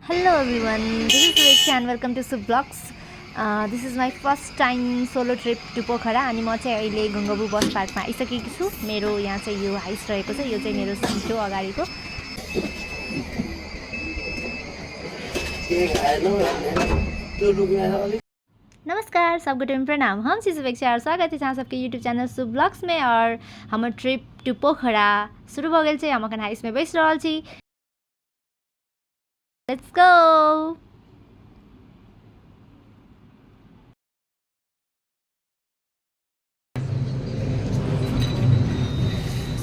Hello everyone, this is Sureksha and welcome to Sub Vlogs. This is my first time solo trip to Pokhara अनि म चाहिँ अहिले गंगबु बस पार्कमा आइसकेकी छु। मेरो यहाँ चाहिँ यो हाइस रहेको छ, यो चाहिँ मेरो सिट हो अगाडिको। नमस्कार सबको टीम प्रणाम, हम सुरेक्षा और स्वागत है सबके यूट्यूब चैनल शुभ ब्लॉग्स में। और हमर ट्रिप टू पोखरा शुरू हो गेल छै, हम अखन हाइस में बैस रहल छी। Let's go.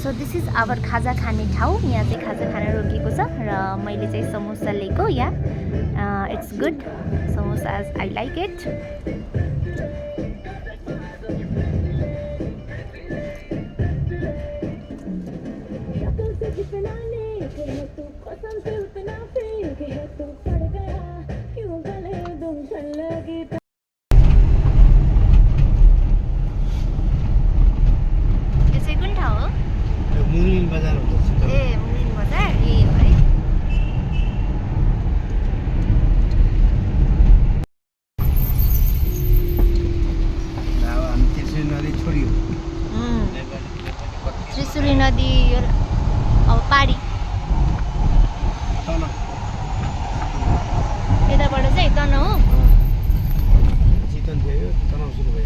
So this is our खाजा खाने ठाउँ। यहाँ चाहिँ खाजा खान रोकेको छ र मैले चाहिँ समोसा लिएको। Yeah it's good samosa, I like it. Mugling बजार हुन्छ ए मुंगलिन बजार ए हो है। अब हामी त्रिशुली नदी छोडियो। त्रिशुली नदी यो अब पारी तल यताबाट चाहिँ तन हो। चितवन थियो, तनाउ सुरु भयो।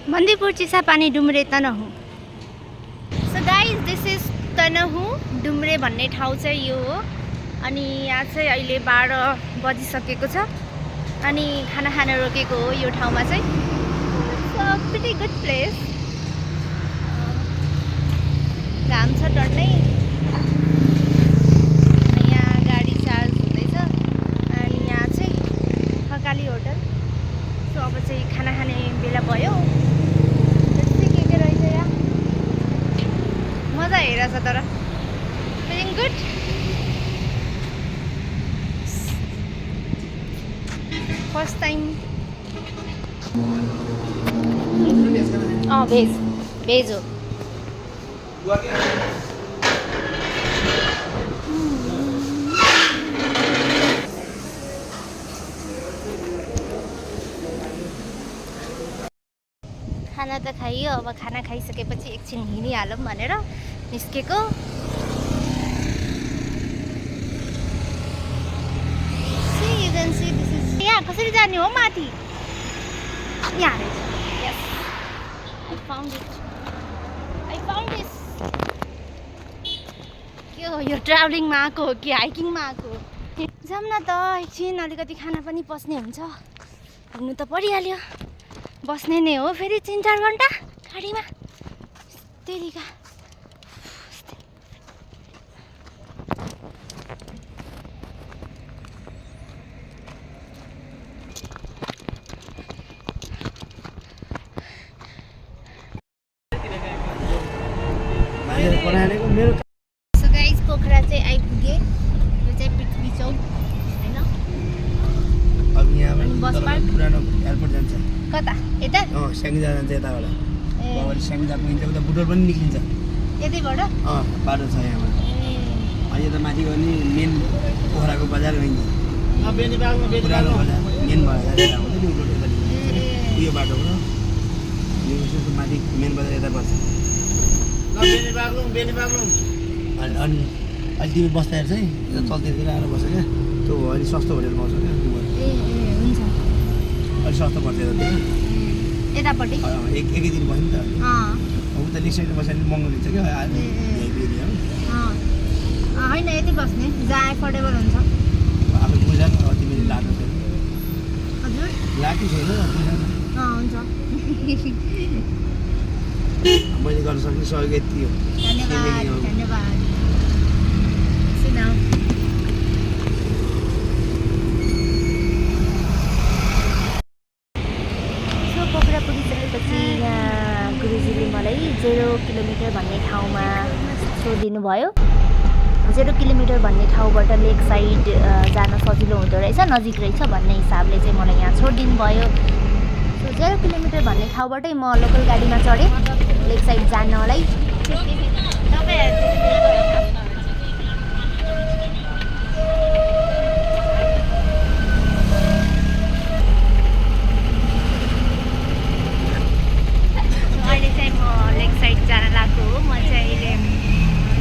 Bandipur Chisapani Dumre Tanahun. So guys this is Tanahun Dumre भन्ने ठाउँ चाहिँ यो हो। अनि यहाँ चाहिँ अहिले 12 बजिसकेको छ अनि खाना खान रोकेको हो यो ठाउँमा चाहिँ। Pretty good place. घाम छ टन्नै। यहाँ गाडी चार्ज हुँदैछ अनि यहाँ चाहिँ खकाली होटल। सो अब चाहिँ खाना खाने बेला भयो। मजा हेरेछ तर feeling good. First time veg veg हो। खाना त खाइयो, अब खाना खाइसकेपछि एकछिन हिँडिहालौँ भनेर निस्केको। यहाँ कसरी जाने हो माथि? यहाँ रहेछ। Yes I found this. के हो यो, ट्राभलिङमा आएको हो कि हाइकिङमा आएको हो? जाऊँ न त एकछिन, अलिकति खाना पनि पस्ने हुन्छ। पुग्नु त परिहाल्यो, बस्ने नै हो फेरि 3-4 घन्टा गाडीमा। तेरिका मेरो। सो गाइज पोखरा चाहिँ आइपुगे। यो चाहिँ पृथ्वी चौक होइन? अब यहाँ बस पार्क पुरानो एयरपोर्ट जान्छ। कता? यता? स्याङ्जा जान्छ यताबाट। ए अब स्याङ्जा पुगिन्छ, उता बुटोल पनि निक्लिन्छ। यतैबाट? बाटो छ यहाँबाट। ए अनि यता माथि गयो भने मेन पोखराको बजार गइन्छ। पुरानो बजार मेन बजार यता हुन्छ नि, उल्टो यता उयो बाटो हो। यो माथि मेन बजार यता पर्छ। अनि अहिले तिमी बस्दा हेर्छ है, चल्तीतिर आएर बस्छ क्या। त्यो हो अलिक सस्तो होटेल पाउँछ क्या। ए हुन्छ। अलिक सस्तो पर्छ यतातिर। यतापट्टि एकै दिन बस्यो नि त। उता लिक साइडमा बस्यो भने महँगो दिन्छ क्या। होइन यति बस्ने जहाँ एफोर्डेबल हुन्छ। आफू बुझ न, तिमीले लाएको छैन। हजुर लाएको छैन, बुझ न। हुन्छ। मैले गर्न सक्ने सहयोग यति हो। धन्यवाद धन्यवाद। सो पोखरा पुगिसकेपछि यहाँ गुरुजीले मलाई 0 किलोमिटर भन्ने ठाउँमा छोडिदिनु भयो। 0 किलोमिटर भन्ने ठाउँबाट लेक साइड जान सजिलो हुँदो रहेछ, नजिक रहेछ भन्ने हिसाबले चाहिँ मलाई यहाँ छोडिदिनु भयो। सो 0 किलोमिटर भन्ने ठाउँबाटै म लोकल गाडीमा चढेँ लेक साइड जान्नलाई। अहिले चाहिँ म लेक साइड जान लागेको हो। म चाहिँ अहिले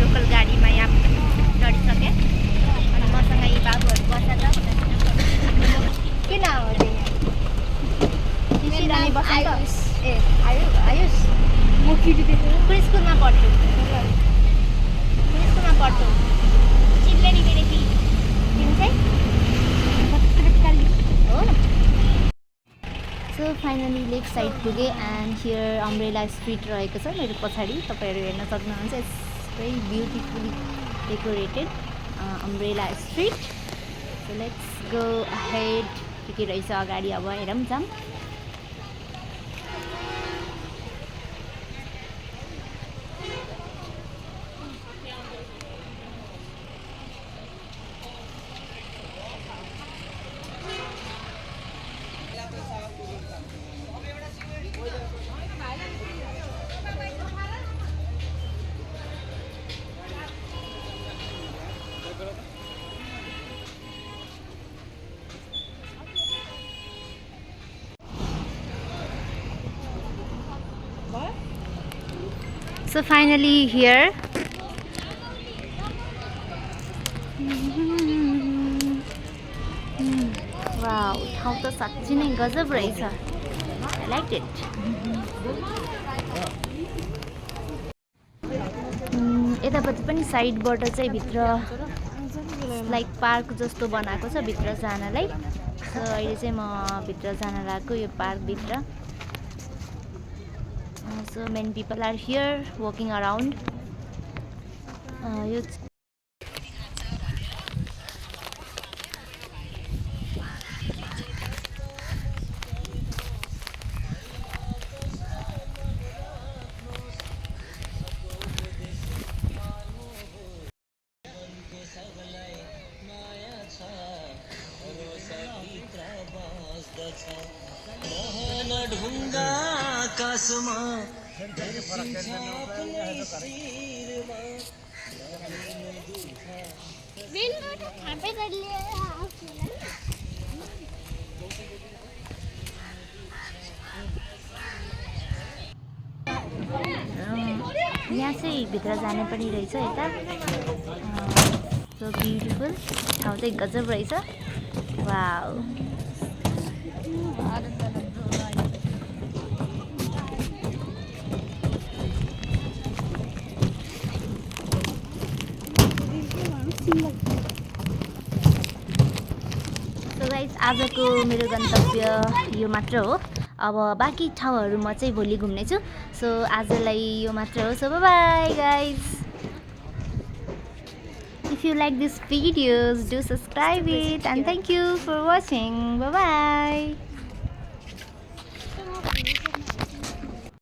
लोकल गाडीमा यहाँ चढिसकेँ अनि मसँग यी बाबुहरू बस्छ त किन हो आयुष ए आयुष म कुन स्कुलमा पढ्छु चिल्लेरी बेरेकी तिमी चाहिँ हो। सो फाइनली लेक साइड पुगेँ एन्ड हियर अम्ब्रेला स्ट्रिट रहेको छ मेरो पछाडि तपाईँहरू हेर्न सक्नुहुन्छ। It's very beautifully decorated umbrella street. So let's go ahead के रहेछ अगाडि अब हेरौँ जाऊँ। So finally here wow, ठाउँ त साँच्चै नै गजब रहेछ। I liked it. यतापट्टि पनि साइडबाट चाहिँ भित्र लाइक पार्क जस्तो बनाएको छ भित्र जानलाई। सो अहिले चाहिँ म भित्र जान लागेको यो पार्कभित्र। So many people are here walking around. यहाँ चाहिँ भित्र जाने पनि रहेछ यता। सो ब्युटिफुल ठाउँ चाहिँ गजब रहेछ। वाउ सो गाइस आजको मेरो गन्तव्य यो मात्र हो। अब बाँकी ठाउँहरू म चाहिँ भोलि घुम्नेछु। सो आजलाई यो मात्र हो। So by guys, if you like this videos do subscribe it and thank you for watching. Bye bye.